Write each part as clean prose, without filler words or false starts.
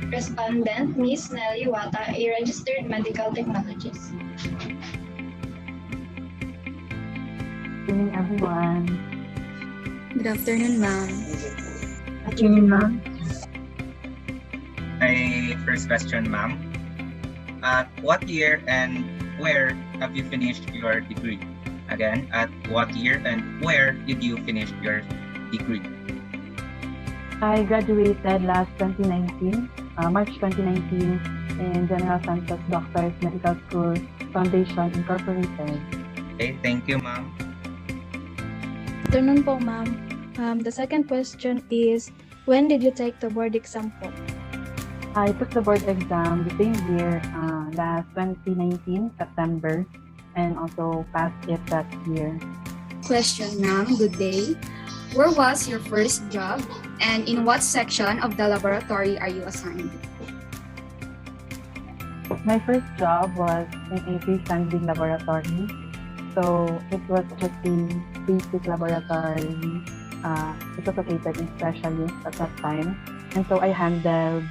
Respondent, Ms. Nelly Wata, a registered medical technologist. Good evening, everyone. Good afternoon, ma'am. Good afternoon, ma'am. My first question, ma'am. At what year and where have you finished your degree? Again, at what year and where did you finish your degree? I graduated last 2019, March 2019, in General Santos Doctors Medical School Foundation Incorporated. Okay, thank you, ma'am. Good afternoon po, ma'am. The second question is, when did you take the board exam po? I took the board exam the same year, last 2019, September, and also passed it that year. Question, ma'am. Good day. Where was your first job and in what section of the laboratory are you assigned? My first job was in a freestanding laboratory. So it was just a basic laboratory. It was located in specialist at that time. And so I handled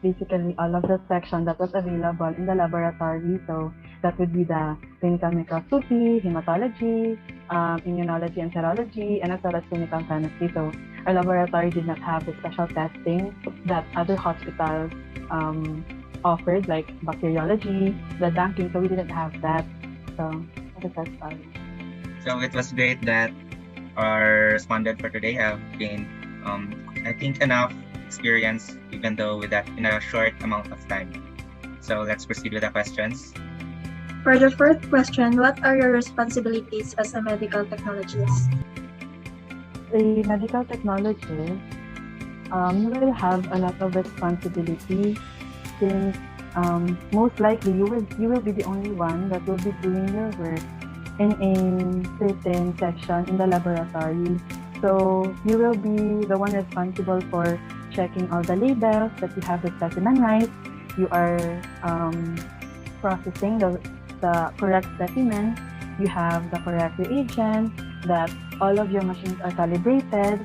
basically all of the section that was available in the laboratory. So that would be the clinical microscopy, hematology, immunology and serology, and as well as clinical chemistry. So our laboratory did not have the special testing that other hospitals offered, like bacteriology, blood banking. So we didn't have that. So that's all. So it was great that our respondent for today have gained, I think, enough experience, even though with that in a short amount of time. So let's proceed with the questions. For the first question, what are your responsibilities as a medical technologist? A medical technologist, you will have a lot of responsibility since most likely you will be the only one that will be doing your work in a certain section in the laboratory. So you will be the one responsible for checking all the labels that you have the specimen right. You are processing the correct specimen. You have the correct reagent, that all of your machines are calibrated.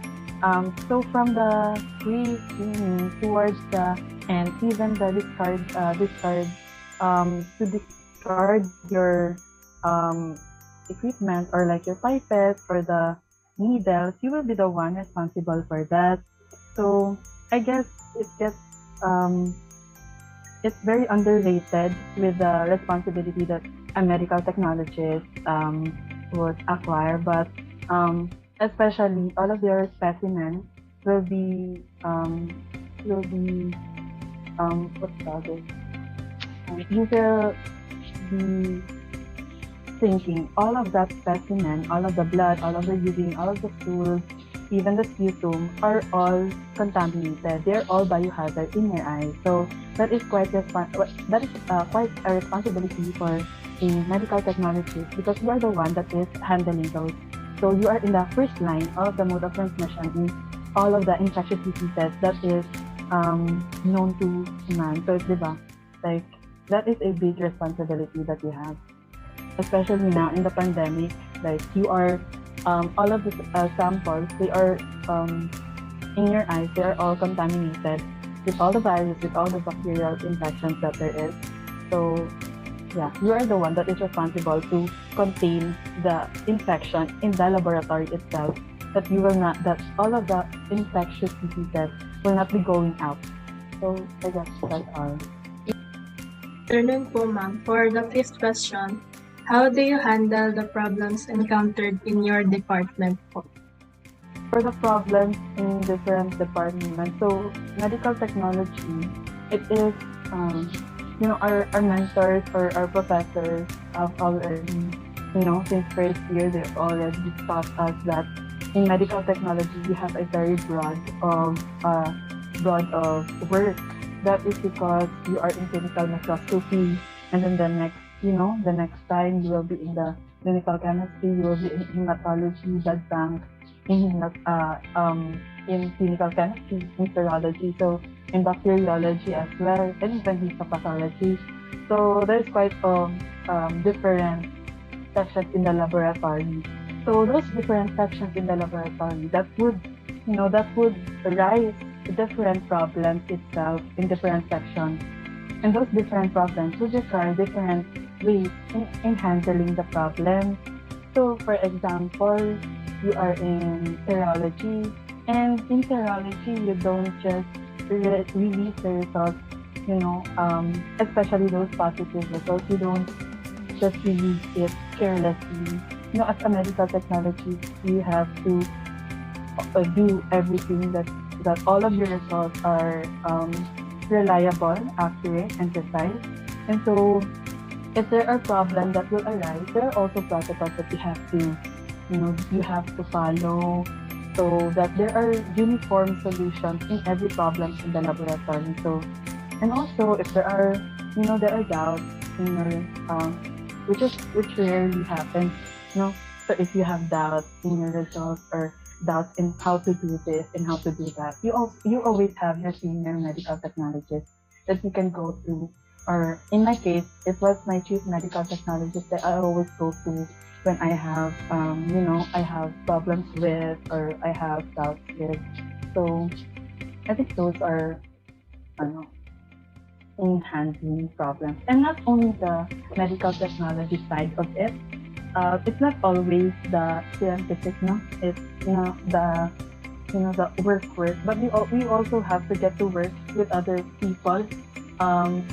So from the pre-cleaning towards the and even the discard to discard your equipment or like your pipettes or the needles, you will be the one responsible for that. So I guess it's very underrated with the responsibility that a medical technologist would acquire, but especially all of your specimens will be what's called it? You will be thinking all of that specimen, all of the blood, all of the urine, all of the stools, even the sputum are all contaminated. They're all biohazard in your eyes. So that is quite a responsibility for a medical technologist because you are the one that is handling those. So you are in the first line of the mode of transmission in all of the infectious diseases that is known to man. So it's like that is a big responsibility that you have, especially now in the pandemic. Like you are all of the samples, they are in your eyes, they are all contaminated with all the viruses, with all the bacterial infections that there is. So yeah, you are the one that is responsible to contain the infection in the laboratory itself, that you will not, that all of the infectious diseases will not be going out. So I guess that's all. Afternoon po, ma'am. For the fifth question, how do you handle the problems encountered in your department po? For the problems in different departments, so medical technology, it is, our mentors or our professors have already, since first year, they've already taught us that in medical technology, we have a very broad of work. That is because you are in clinical microscopy, and then the next time you will be in the clinical chemistry, you will be in hematology, blood bank, in clinical chemistry, in serology, so in bacteriology as well, and even histopathology. So there's quite different sections in the laboratory. So those different sections in the laboratory that would rise different problems itself in different sections. And those different problems would require different ways in handling the problem. So, for example, you are in serology, and in serology, you don't just release the results, especially those positive results. You don't just release it carelessly. As a medical technology, you have to do everything that all of your results are reliable, accurate, and precise. And so, if there are problems that will arise, there are also protocols that you have to follow, so that there are uniform solutions in every problem in the laboratory. So, and also if there are doubts in your which rarely happens, So if you have doubts in your results or doubts in how to do this and how to do that, you always have your senior medical technologist that you can go to. Or in my case, it was my chief medical technologist that I always go to when I have I have problems with, or I have doubts with. So I think those are in handling problems, and not only the medical technology side of it. It's not always the scientific, no. It's the work, but we also have to get to work with other people. Um,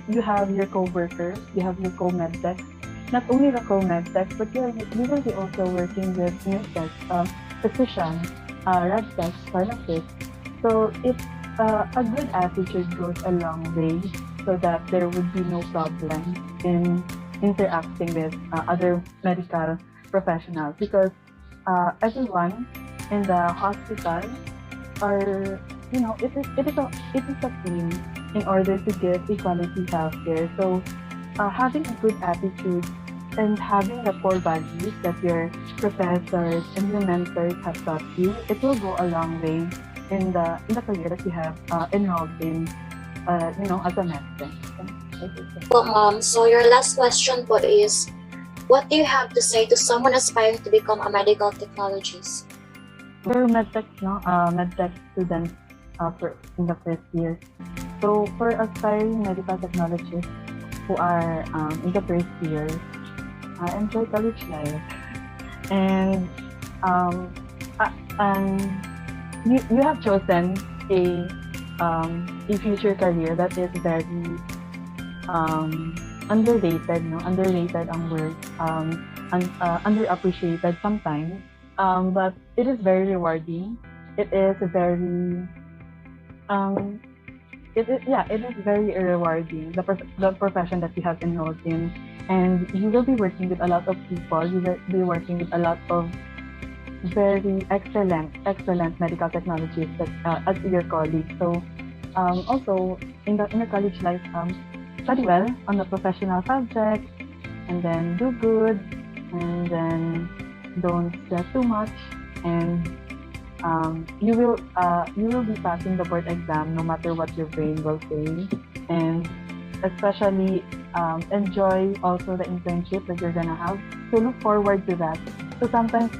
you have your co-workers, you have your co-med techs. Not only the co-med techs, but you will be also working with nurses, physicians, rad techs, pharmacists. So it's a good attitude goes a long way, so that there would be no problem in interacting with other medical professionals, because everyone in the hospital are it is a team in order to give equality healthcare. So having a good attitude and having the core values that your professors and your mentors have taught you, it will go a long way in the career that you have enrolled in, as a medicine. Well, Mom, so your last question po is, what do you have to say to someone aspiring to become a medical technologist? For medtech, medtech students in the first year. So for aspiring medical technologists who are in the first year, enjoy college life, and you have chosen a future career that is very underrated, underrated ang word, underappreciated sometimes, but it is very rewarding. It is very it is very rewarding, the profession that you have enrolled in, and you will be working with a lot of people. You will be working with a lot of very excellent medical technologists as your colleagues. So also in the college life, study well on the professional subject, and then do good, and then don't stress too much, and you will be passing the board exam no matter what your brain will say. And especially enjoy also the internship that you're gonna have, so look forward to that. So sometimes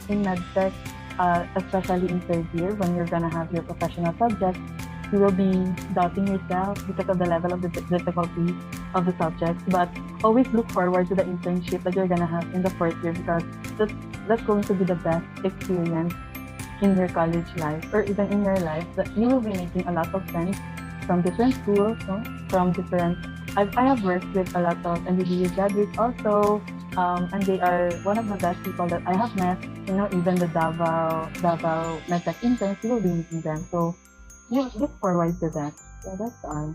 in medtech, especially in third year, when you're gonna have your professional subject, you will be doubting yourself because of the level of the difficulty of the subjects. But always look forward to the internship that you're gonna have in the fourth year, because that's going to be the best experience in your college life, or even in your life, that you will be making a lot of friends from different schools, from different. I have worked with a lot of MBBS graduates also, and they are one of the best people that I have met. Even the Davao medtech interns, you will be meeting them. So look forward to that. So that's all.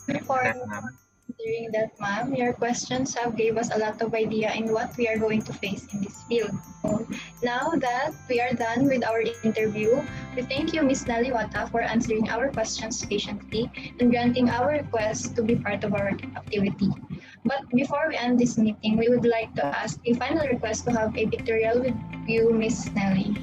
Before answering that, ma'am, your questions have gave us a lot of idea in what we are going to face in this field. So now that we are done with our interview, we thank you, Ms. Nelly Wata, for answering our questions patiently and granting our request to be part of our activity. But before we end this meeting, we would like to ask a final request to have a pictorial with you, Ms. Nelly.